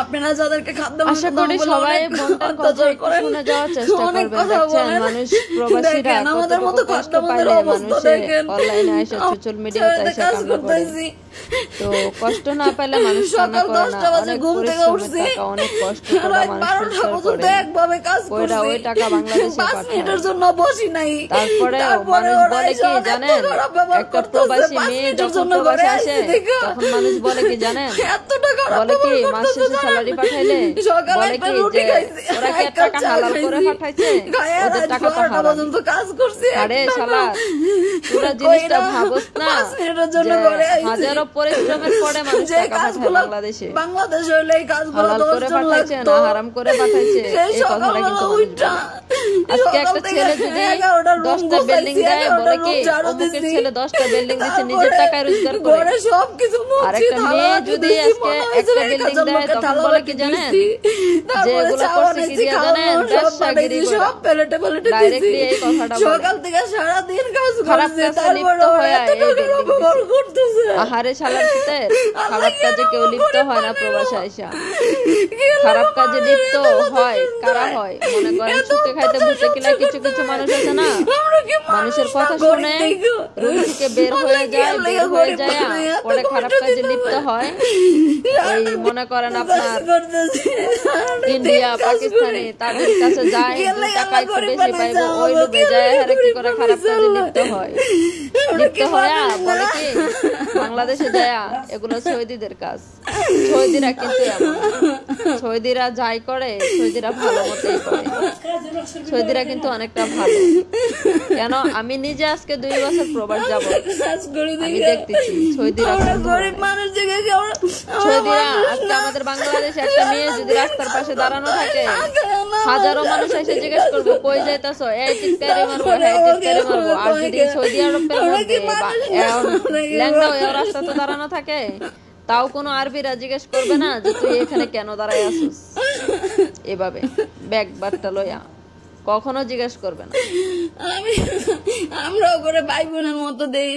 আপনারা যাদেরকে খাদ্য আশা করি সবাই বোনটার কথা একটু শুনে যাওয়ার চেষ্টা করবেন। দেখছেন মানুষ প্রবাসীরা কতটুকু কষ্ট পাইলে মানুষে অনলাইনে এসে সোশ্যাল মিডিয়াতে এসে কান্না করে। তো কষ্ট না পাইলে মানুষ কান্না করে না। অনেক পরিশ্রমের টাকা, অনেক কষ্ট করে মানুষ কইরা ওই টাকা বাংলাদেশে পাঠায়। তারপরে মানুষ বলে কি জানেন, একটা প্রবাসী মেয়ে যখন প্রবাসে আসে তখন মানুষ বলে কি জানেন, বলে কি মাস শেষে স্যালারি পাঠাইলে বলে কি যে ওরা কি টাকা হালাল করে পাঠাইছে, ওদের টাকা তো হারাম। আরে শালা পুরো জিনিসটা ভাবস না, হাজারো পরিশ্রমের পরে মানুষ টাকা পাঠায় বাংলাদেশে। হালাল করে পাঠাইছে না হারাম করে পাঠাইছে, এই কথাটা কিন্তু আজকে একটা ছেলে যদি 10টা বিল্ডিং দেয় বলে কি অমুকের ছেলে 10টা বিল্ডিং দিচ্ছে নিজের টাকায় রোজগার করে। আর একটা মেয়ে যদি আজকে একটা বিল্ডিং দেয় তখন বলে কি জানেন, যে এগুলো করছে কি দিয়ে জানেন, ব্যবসাগিরি করে ডাইরেক্টলি এই কথাটা বলে। খারাপ কাজে লিপ্ত হয়ে আহারে শালার পিতে, খারাপ কাজে কেউ লিপ্ত হয় না প্রবাসে আইসা। খারাপ কাজে লিপ্ত হয় কারা হয় মনে করেন, সুখে খাইতে ভূতে কিলা কিছু কিছু মানুষ আছে না, মানুষের কথা শুনে রুই থেকে বের হয়ে যায়, বের হয়ে যায় পরে খারাপ কাজে লিপ্ত হয়। এই মনে করেন আপনার ইন্ডিয়া পাকিস্তানি তাদের কাছে যায়, টাকা একটু বেশি পাইবো ওই লোভে যায়, হারে কি করে খারাপ কাজে লিপ্ত হয়। লিপ্ত হয় বলে কি বাংলাদেশে যায় এগুলো সৌদিদের কাজ। সৌদিরা কিন্তু সৌদিরা যাই করে সৌদিরা ভালো মতোই করে, সৌদিরা কিন্তু অনেকটা ভালো। কেন আমি নিজে আজকে 2 বছর প্রবাস যাব, আমি দেখতেছি সৌদিরা আজকে আমাদের বাংলাদেশে একটা মেয়ে যদি রাস্তার পাশে দাঁড়ানো থাকে হাজারো মানুষ এসে জিজ্ঞেস করবো কই যাইতাছো, এই চিৎকারে মারবো, এই চিৎকারে মারবো। আর যদি সৌদি আরবের মধ্যে ল্যাংড়া হয়ে রাস্তাতে দাঁড়ানো থাকে তাও কোনো আরবিরা জিজ্ঞেস করবে না যে তুই এখানে কেন দাঁড়াই আছিস, এভাবে ব্যাগ বাট্টা লইয়া কখনো জিজ্ঞেস করবে না। আমরাও করে ভাই বোনের মতো দেই।